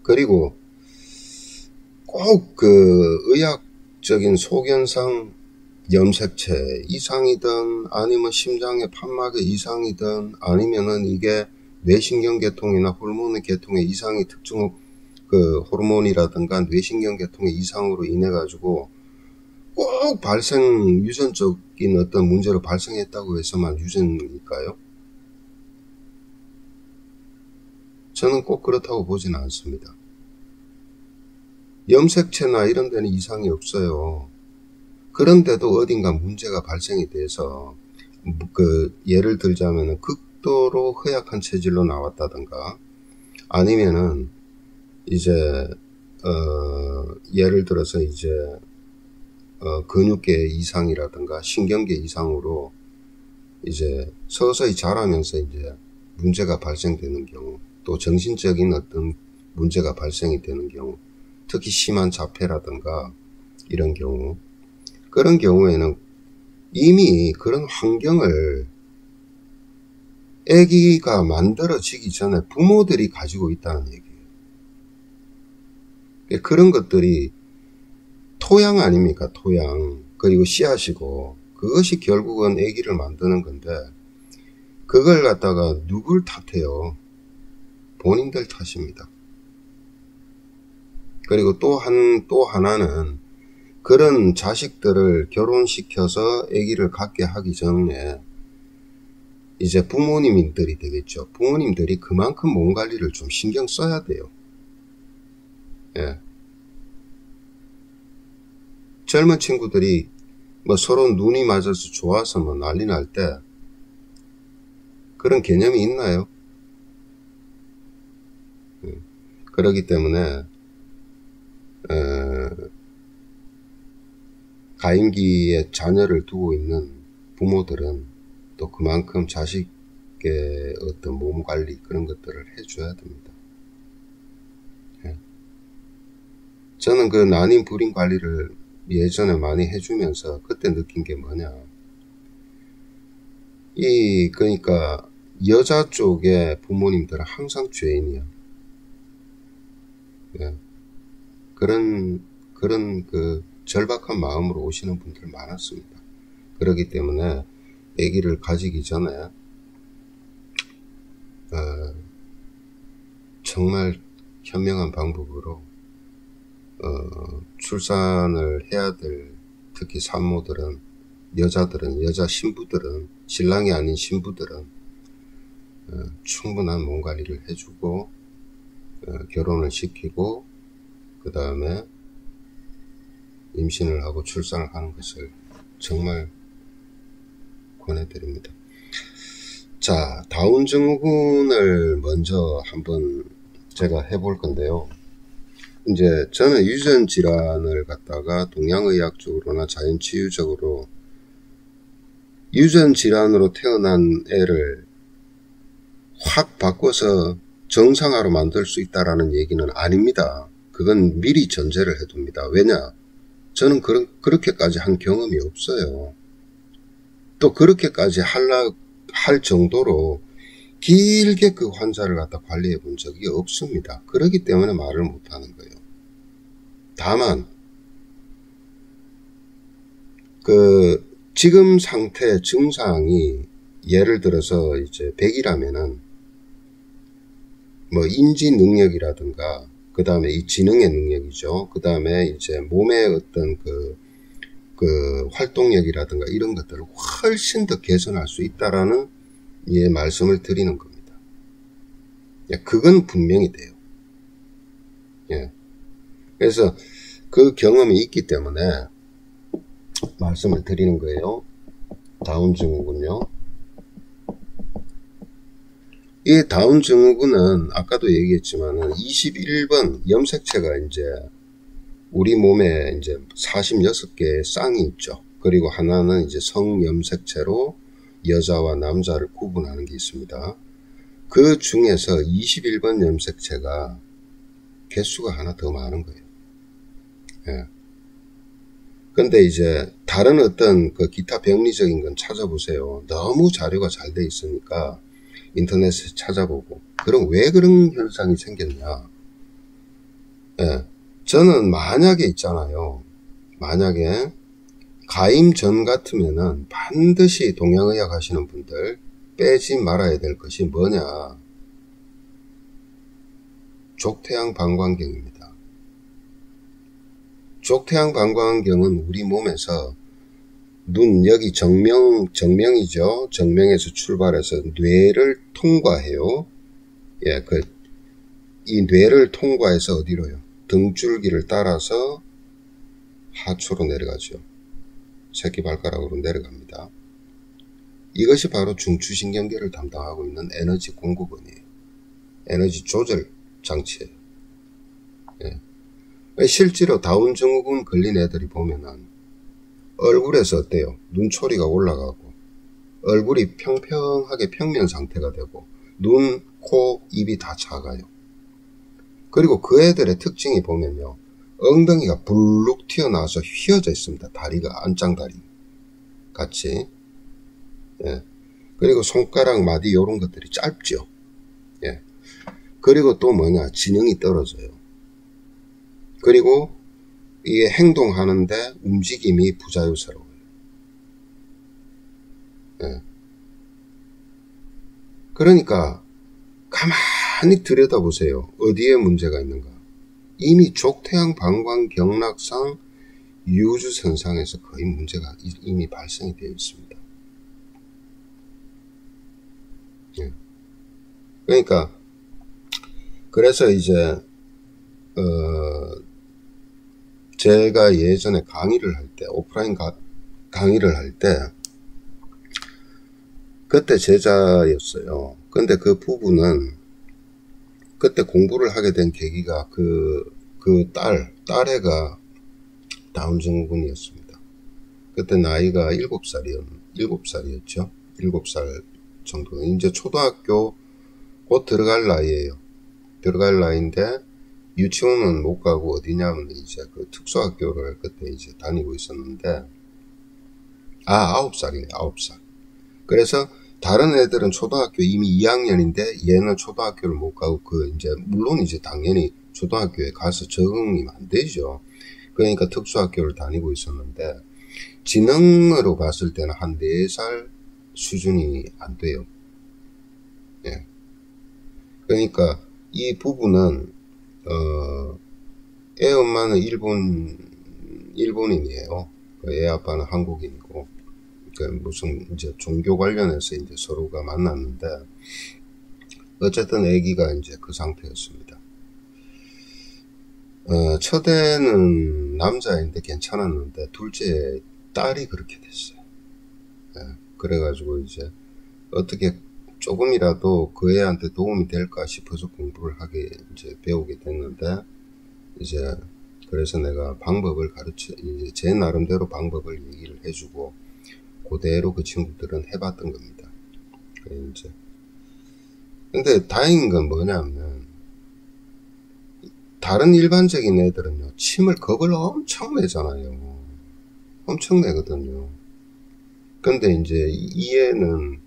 그리고 꼭 그 의학적인 소견상 염색체 이상이든 아니면 심장의 판막의 이상이든 아니면은 이게 뇌신경계통이나 호르몬의 계통의 이상이 특정 그 호르몬이라든가 뇌신경계통의 이상으로 인해 가지고 꼭 유전적인 어떤 문제를 발생했다고 해서만 유전일까요? 저는 꼭 그렇다고 보지는 않습니다. 염색체나 이런 데는 이상이 없어요. 그런데도 어딘가 문제가 발생이 돼서 예를 들자면 극도로 허약한 체질로 나왔다든가 아니면은 이제 예를 들어서 이제 근육계 이상이라든가 신경계 이상으로 이제 서서히 자라면서 이제 문제가 발생되는 경우, 또 정신적인 어떤 문제가 발생이 되는 경우, 특히 심한 자폐라든가 이런 경우, 그런 경우에는 이미 그런 환경을 아기가 만들어지기 전에 부모들이 가지고 있다는 얘기예요. 그런 것들이 토양 아닙니까? 토양. 그리고 씨앗이고, 그것이 결국은 아기를 만드는 건데, 그걸 갖다가 누굴 탓해요? 본인들 탓입니다. 그리고 또 하나는 그런 자식들을 결혼시켜서 아기를 갖게 하기 전에 이제 부모님들이 되겠죠. 부모님들이 그만큼 몸 관리를 좀 신경 써야 돼요. 예. 젊은 친구들이 뭐 서로 눈이 맞아서 좋아서 뭐 난리 날 때 그런 개념이 있나요? 그렇기 때문에 가임기에 자녀를 두고 있는 부모들은 또 그만큼 자식의 어떤 몸 관리 그런 것들을 해줘야 됩니다. 예. 저는 그 난임 불임 관리를 예전에 많이 해주면서 그때 느낀 게 뭐냐, 그러니까 여자 쪽의 부모님들은 항상 죄인이야. 예. 그런 그 절박한 마음으로 오시는 분들 많았습니다. 그렇기 때문에 아기를 가지기 전에 정말 현명한 방법으로 출산을 해야 될, 특히 산모들은, 여자 신부들은, 신랑이 아닌 신부들은 충분한 몸 관리를 해주고 결혼을 시키고 그 다음에 임신을 하고 출산을 하는 것을 정말 권해드립니다. 자, 다운 증후군을 먼저 한번 제가 해볼 건데요. 이제 저는 유전 질환을 갖다가 동양의학적으로나 자연치유적으로 유전 질환으로 태어난 애를 확 바꿔서 정상화로 만들 수 있다라는 얘기는 아닙니다. 그건 미리 전제를 해둡니다. 왜냐? 저는 그렇게까지 한 경험이 없어요. 또 그렇게까지 할 정도로 길게 그 환자를 갖다 관리해 본 적이 없습니다. 그렇기 때문에 말을 못하는 거예요. 다만 그 지금 상태 증상이 예를 들어서 이제 100이라면은 뭐 인지 능력이라든가 그 다음에 이 지능의 능력이죠. 그 다음에 이제 몸의 어떤 그 활동력이라든가 이런 것들을 훨씬 더 개선할 수 있다라는 말씀을 드리는 겁니다. 그건 분명히 돼요. 예. 그래서 그 경험이 있기 때문에 말씀을 드리는 거예요. 다운 증후군요. 이 다운 증후군은 아까도 얘기했지만은 21번 염색체가 이제 우리 몸에 이제 46개의 쌍이 있죠. 그리고 하나는 이제 성염색체로 여자와 남자를 구분하는 게 있습니다. 그 중에서 21번 염색체가 개수가 하나 더 많은 거예요. 예. 근데 이제 다른 어떤 그 기타 병리적인 건 찾아보세요. 너무 자료가 잘 돼 있으니까 인터넷에 찾아보고. 그럼 왜 그런 현상이 생겼냐? 예. 저는 만약에 있잖아요. 만약에 가임 전 같으면은 반드시 동양의학 하시는 분들 빼지 말아야 될 것이 뭐냐. 족태양 방광경입니다. 족태양 방광경은 우리 몸에서 눈, 여기 정명이죠. 정명에서 출발해서 뇌를 통과해요. 예, 이 뇌를 통과해서 어디로요? 등줄기를 따라서 하초로 내려가죠. 새끼발가락으로 내려갑니다. 이것이 바로 중추신경계를 담당하고 있는 에너지 공급원이에요. 에너지 조절 장치예요. 예. 실제로 다운증후군 걸린 애들이 보면은 얼굴에서 어때요? 눈초리가 올라가고 얼굴이 평평하게 평면 상태가 되고 눈, 코, 입이 다 작아요. 그리고 그 애들의 특징이 보면요. 엉덩이가 불룩 튀어나와서 휘어져 있습니다. 다리가 안짱다리 같이. 예. 그리고 손가락, 마디 이런 것들이 짧죠. 예. 그리고 또 뭐냐, 지능이 떨어져요. 그리고 이게 행동하는데 움직임이 부자유스러워요. 예. 그러니까 가만히 들여다보세요. 어디에 문제가 있는가. 이미 족태양 방광경락상 유주선상에서 거의 문제가 이미 발생이 되어 있습니다. 예. 그러니까 그래서 이제 제가 예전에 강의를 할 때, 오프라인 강의를 할 때 그때 제자였어요. 근데 그 부부는 그때 공부를 하게 된 계기가 딸애가 다운증후군이었습니다. 그때 나이가 7살이었죠. 7살 정도. 이제 초등학교 곧 들어갈 나이에요. 들어갈 나이인데 유치원은 못 가고 어디냐면 이제 그 특수학교를 그때 이제 다니고 있었는데 9살이네. 9살. 그래서 다른 애들은 초등학교 이미 2학년인데 얘는 초등학교를 못 가고 물론 이제 당연히 초등학교에 가서 적응이 안 되죠. 그러니까 특수학교를 다니고 있었는데 지능으로 봤을 때는 한 4살 수준이 안 돼요. 예. 그러니까 이 부부는 애 엄마는 일본인이에요. 애 아빠는 한국인이고, 무슨 이제 종교 관련해서 이제 서로가 만났는데, 어쨌든 애기가 이제 그 상태였습니다. 첫애는 남자인데 괜찮았는데, 둘째 딸이 그렇게 됐어요. 예, 그래가지고 이제 어떻게 조금이라도 그 애한테 도움이 될까 싶어서 공부를 하게 이제 배우게 됐는데, 이제 그래서 내가 방법을 이제 제 나름대로 방법을 얘기를 해주고 그대로 그 친구들은 해봤던 겁니다. 이제 근데 다행인 건 뭐냐면 다른 일반적인 애들은요 침을 겁을 엄청 내잖아요. 엄청 내거든요. 근데 이제 이 애는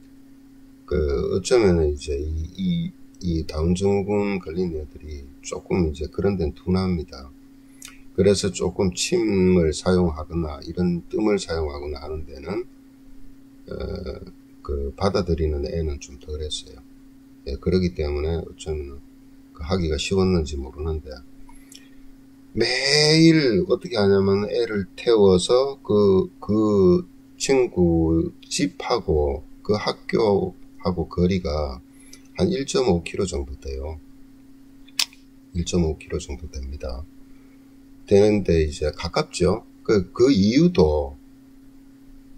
어쩌면은 이제 이 다운증후군 걸린 애들이 조금 이제 그런 데는 둔합니다. 그래서 조금 침을 사용하거나 이런 뜸을 사용하거나 하는 데는 받아들이는 애는 좀 덜했어요. 예, 그러기 때문에 어쩌면 하기가 쉬웠는지 모르는데 매일 어떻게 하냐면 애를 태워서 그 친구 집하고 그 학교하고 거리가 한 1.5km 정도 돼요. 1.5km 정도 됩니다. 되는데 이제 가깝죠. 그 이유도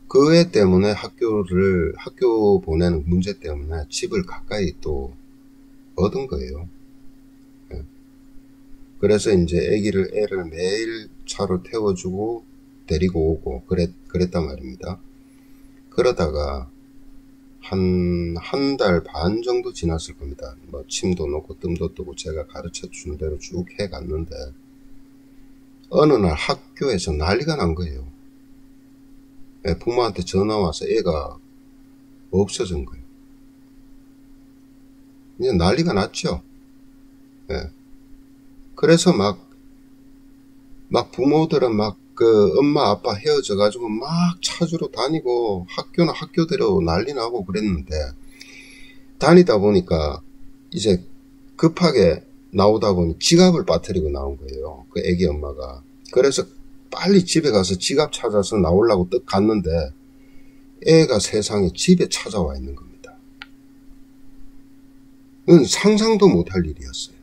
그 애 때문에 학교 보내는 문제 때문에 집을 가까이 또 얻은 거예요. 예. 그래서 이제 애를 매일 차로 태워주고 데리고 오고 그랬단 말입니다. 그러다가 한 달 반 정도 지났을 겁니다. 뭐 침도 놓고 뜸도 뜨고 제가 가르쳐 주는 대로 쭉 해갔는데 어느 날 학교에서 난리가 난 거예요. 부모한테 전화 와서 애가 없어진 거예요. 이제 난리가 났죠. 예. 그래서 막 막 부모들은 막 그 엄마 아빠 헤어져 가지고 막 찾으러 다니고 학교나 학교대로 난리 나고 그랬는데, 다니다 보니까 이제 급하게 나오다 보니 지갑을 빠뜨리고 나온 거예요, 그 애기 엄마가. 그래서 빨리 집에 가서 지갑 찾아서 나오려고 딱 갔는데 애가 세상에 집에 찾아와 있는 겁니다. 그건 상상도 못할 일이었어요.